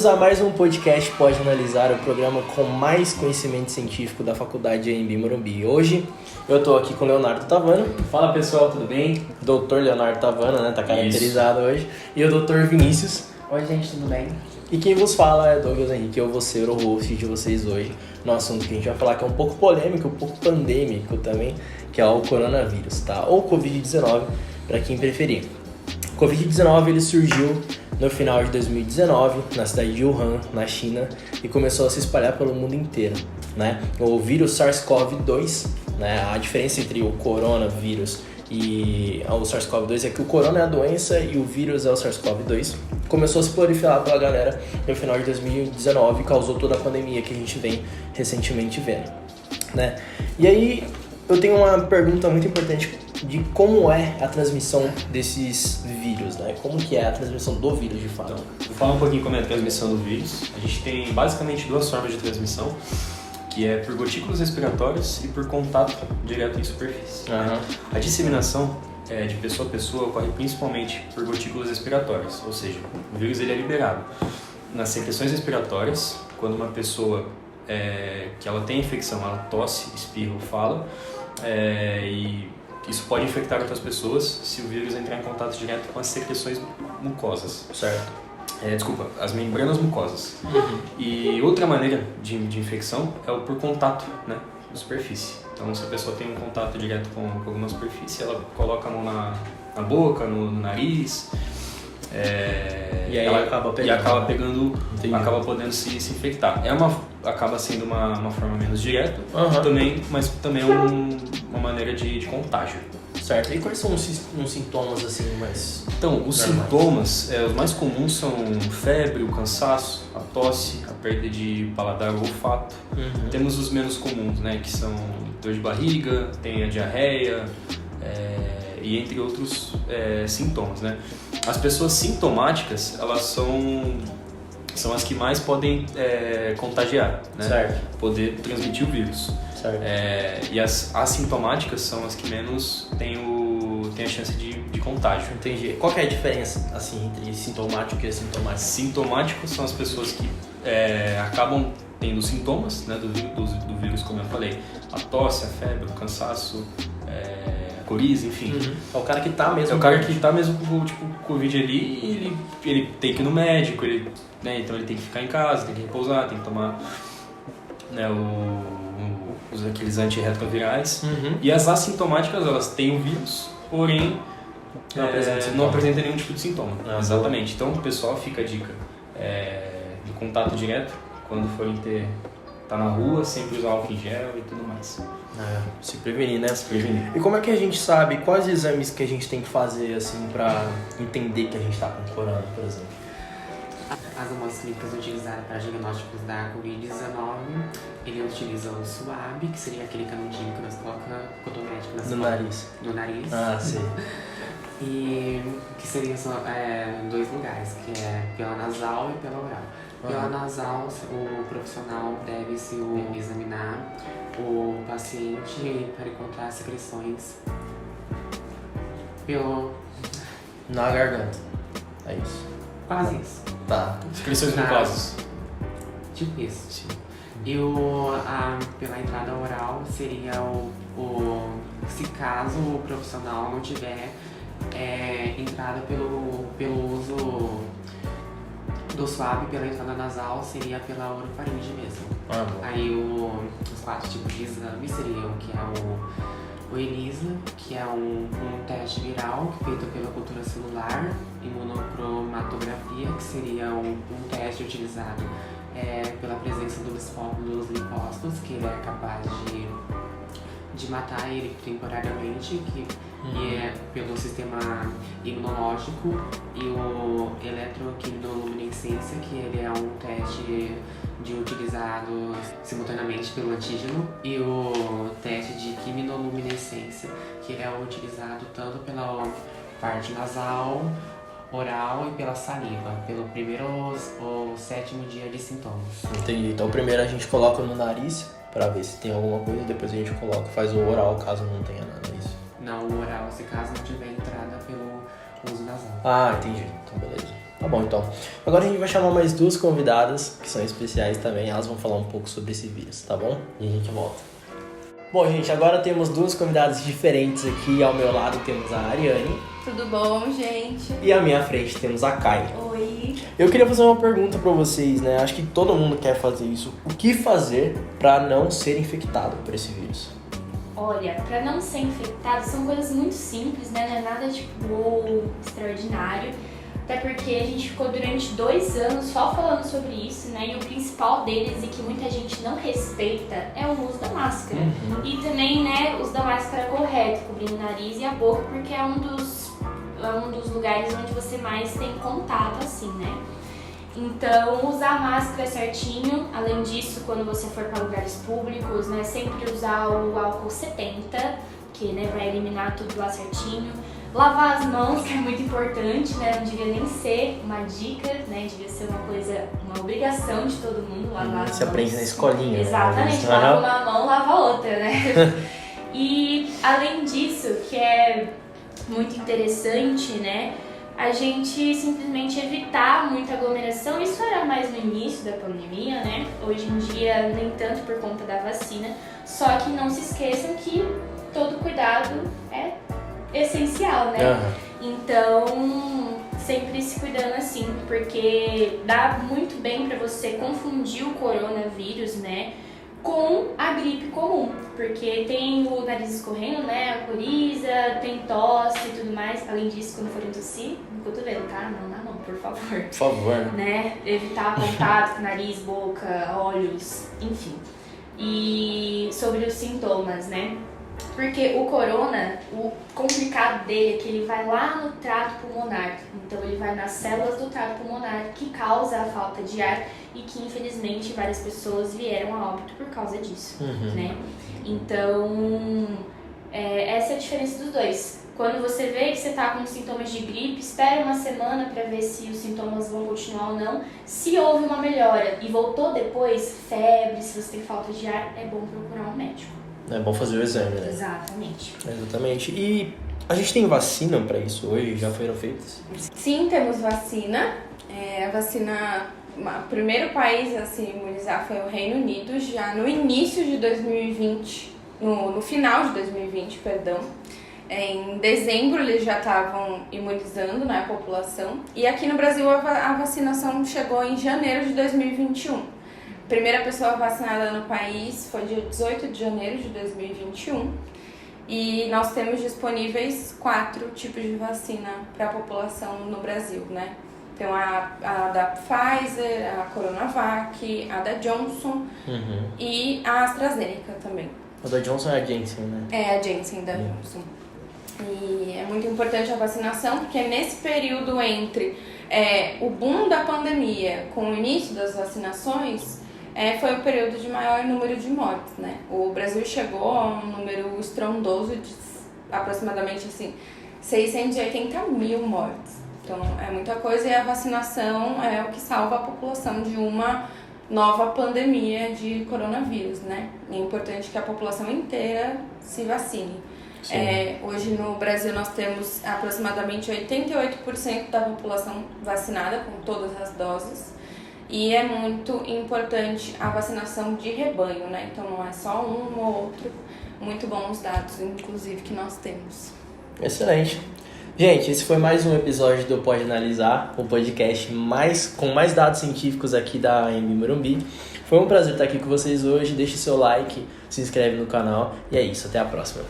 Bem-vindos a mais um podcast Pode Analisar, o programa com mais conhecimento científico da Faculdade de AMB Morumbi. Hoje eu tô aqui com o Leonardo Tavano. Fala pessoal, tudo bem? Doutor Leonardo Tavano, né? Tá caracterizado hoje. E o Doutor Vinícius. Oi gente, tudo bem? E quem vos fala é Douglas Henrique, eu vou ser o host de vocês hoje no assunto que a gente vai falar, que é um pouco polêmico, um pouco pandêmico também, que é o coronavírus, tá? Ou Covid-19, para quem preferir. O Covid-19 ele surgiu no final de 2019, na cidade de Wuhan, na China, e começou a se espalhar pelo mundo inteiro, né? O vírus SARS-CoV-2, né? A diferença entre o coronavírus e o SARS-CoV-2 é que o corona é a doença e o vírus é o SARS-CoV-2. Começou a se proliferar pela galera no final de 2019 e causou toda a pandemia que a gente vem recentemente vendo, né? E aí eu tenho uma pergunta muito importante de como é a transmissão desses vírus, né? Como que é a transmissão do vírus de fato? Então, vou falar um pouquinho como é a transmissão do vírus. A gente tem basicamente duas formas de transmissão, que é por gotículas respiratórias e por contato direto em superfície. Uhum. A disseminação de pessoa a pessoa ocorre principalmente por gotículas respiratórias, ou seja, o vírus ele é liberado nas secreções respiratórias, quando uma pessoa que ela tem infecção, ela tosse, espirra ou fala, e isso pode infectar outras pessoas se o vírus entrar em contato direto com as secreções mucosas. Certo. As membranas mucosas. Uhum. E outra maneira de infecção é o por contato, né, na superfície. Então, se a pessoa tem um contato direto com alguma superfície, ela coloca a mão na boca, no nariz, e aí ela acaba pegando, Entendi. acaba podendo se infectar. Acaba sendo uma forma menos direta, Uhum. mas também é uma maneira de contágio. Certo. E quais são os sintomas assim mais... Então, os sintomas, os mais comuns são febre, o cansaço, a tosse, a perda de paladar ou olfato. Uhum. Temos os menos comuns, né, que são dor de barriga, tem a diarreia, e entre outros sintomas, né. As pessoas sintomáticas, elas são as que mais podem contagiar, né, Certo. poder transmitir o vírus. Certo. E as assintomáticas são as que menos têm a chance de contágio. Entendi. Qual que é a diferença assim entre sintomático e assintomático? Sintomáticos são as pessoas que acabam tendo sintomas, né, do vírus, como eu falei. A tosse, a febre, o cansaço, a coriza, enfim. Uhum. É o cara que tá mesmo. É o cara que tá mesmo com o Covid ali e ele tem que ir no médico, né, então ele tem que ficar em casa, tem que repousar, tem que tomar, né, aqueles antirretrovirais. Uhum. E as assintomáticas, elas têm o vírus, porém não apresenta nenhum tipo de sintoma. Exatamente. Então o pessoal, fica a dica do contato direto, quando forem tá na rua, sempre usar álcool em gel e tudo mais. Se prevenir, né? Se prevenir. E como é que a gente sabe quais exames que a gente tem que fazer assim pra entender que a gente tá com corona, por exemplo? As amostras clínicas utilizadas para diagnósticos da Covid-19, ele utiliza o SWAB, que seria aquele canudinho que nós colocamos cotonete no nariz. Ah, sim. E que seriam dois lugares, que é pela nasal e pela oral. Pela nasal, o profissional deve se examinar o paciente para encontrar secreções Na garganta. É isso. quase isso. Tá. Secreções mucosas. Tipo isso. Sim. E pela entrada oral seria se caso o profissional não tiver entrada pelo uso do swab, pela entrada nasal seria pela orofaringe mesmo. Aí os 4 tipos de exame seriam que é o ELISA, que é um teste viral feito pela cultura celular, imunocromatografia, que seria um teste utilizado pela presença dos linfócitos, que ele é capaz de matar ele temporariamente, e é pelo sistema imunológico, e o eletroquimiluminescência, que ele é um teste utilizado simultaneamente pelo antígeno, e o teste de quimiluminescência, que ele é utilizado tanto pela parte nasal, oral e pela saliva, pelo primeiro ou 7º dia de sintomas. Entendi. Então primeiro a gente coloca no nariz pra ver se tem alguma coisa, depois a gente faz o oral caso não tenha nada, é isso? Não, o oral, se caso não tiver entrada pelo uso nasal. Ah, entendi. Então beleza. Tá bom, então. Agora a gente vai chamar mais 2 convidadas, que são especiais também. Elas vão falar um pouco sobre esse vírus, tá bom? E a gente volta. Bom, gente, agora temos 2 convidadas diferentes aqui. Ao meu lado temos a Ariane. Tudo bom, gente? E à minha frente temos a Kai. Oi. Eu queria fazer uma pergunta pra vocês, né? Acho que todo mundo quer fazer isso. O que fazer pra não ser infectado por esse vírus? Olha, para não ser infectado são coisas muito simples, né? Não é nada tipo extraordinário. Até porque a gente ficou durante 2 anos só falando sobre isso, né? E o principal deles, e que muita gente não respeita, é o uso da máscara. E também, né, o uso da máscara correto, cobrindo o nariz e a boca, porque é um dos lugares onde você mais tem contato, assim, né? Então, usar a máscara certinho. Além disso, quando você for para lugares públicos, né, sempre usar o álcool 70, que, né, vai eliminar tudo lá certinho. Lavar as mãos, que é muito importante, né? Não devia nem ser uma dica, né? Devia ser uma obrigação de todo mundo lavar as mãos. Você aprende na escolinha, Exatamente, né? lava uma mão, lava outra, né? E, além disso, que é muito interessante, né? A gente simplesmente evitar muita aglomeração. Isso era mais no início da pandemia, né? Hoje em dia, nem tanto por conta da vacina. Só que não se esqueçam que todo cuidado é essencial, né? Então, sempre se cuidando assim, porque dá muito bem pra você confundir o coronavírus, né, com a gripe comum, porque tem o nariz escorrendo, né, a coriza, tem tosse e tudo mais. Além disso, quando forem tossir, no cotovelo, tá? Não na mão, por favor. Por favor. Né? Evitar contato com nariz, boca, olhos, enfim. E sobre os sintomas, né? Porque o corona, o complicado dele é que ele vai lá no trato pulmonar. Então ele vai nas células do trato pulmonar, que causa a falta de ar e que infelizmente várias pessoas vieram a óbito por causa disso, né? Então, essa é a diferença dos dois. Quando você vê que você tá com sintomas de gripe, espera uma semana para ver se os sintomas vão continuar ou não. Se houve uma melhora e voltou depois, febre, se você tem falta de ar, é bom procurar um médico. É bom fazer o exame, né? Exatamente. Exatamente. E a gente tem vacina pra isso hoje? Já foram feitas? Sim, temos vacina. A vacina, o primeiro país a se imunizar foi o Reino Unido, já no início de 2020, no final de 2020, perdão. Em dezembro eles já estavam imunizando, né, a população. E aqui no Brasil a vacinação chegou em janeiro de 2021. A primeira pessoa vacinada no país foi dia 18 de janeiro de 2021 e nós temos disponíveis 4 tipos de vacina para a população no Brasil, né? Então a da Pfizer, a Coronavac, a da Johnson e a AstraZeneca também. A da Johnson é a Janssen, né? É a Janssen da Johnson. E é muito importante a vacinação porque nesse período entre o boom da pandemia com o início das vacinações, foi o período de maior número de mortes, né? O Brasil chegou a um número estrondoso de aproximadamente, assim, 680 mil mortes. Então, é muita coisa e a vacinação é o que salva a população de uma nova pandemia de coronavírus, né? É importante que a população inteira se vacine. Hoje no Brasil nós temos aproximadamente 88% da população vacinada com todas as doses. E é muito importante a vacinação de rebanho, né? Então não é só um ou outro. Muito bons os dados, inclusive, que nós temos. Excelente. Gente, esse foi mais um episódio do Pode Analisar, um podcast com mais dados científicos aqui da AMB Morumbi. Foi um prazer estar aqui com vocês hoje. Deixe seu like, se inscreve no canal. E é isso, até a próxima.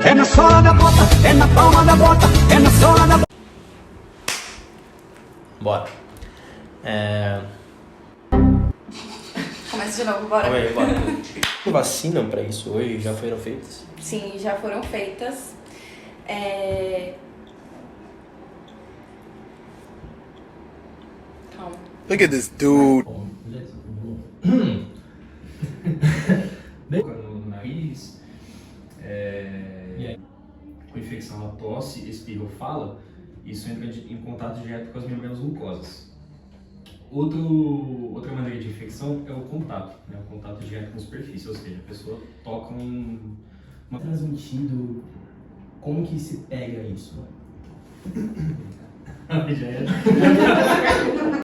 É na sola da bota, é na palma da bota, é na sola da bota. Bora. Começa de novo, bora. Calma aí, bora. Tem vacina pra isso hoje? Já foram feitas? Sim, já foram feitas. Calma. Look at this dude. infecção, ela tosse, espirra ou fala, isso entra em contato direto com as membranas mucosas. Outra maneira de infecção é o contato, né? O contato direto com superfície, ou seja, a pessoa toca uma... Transmitido, como que se pega isso? Já é.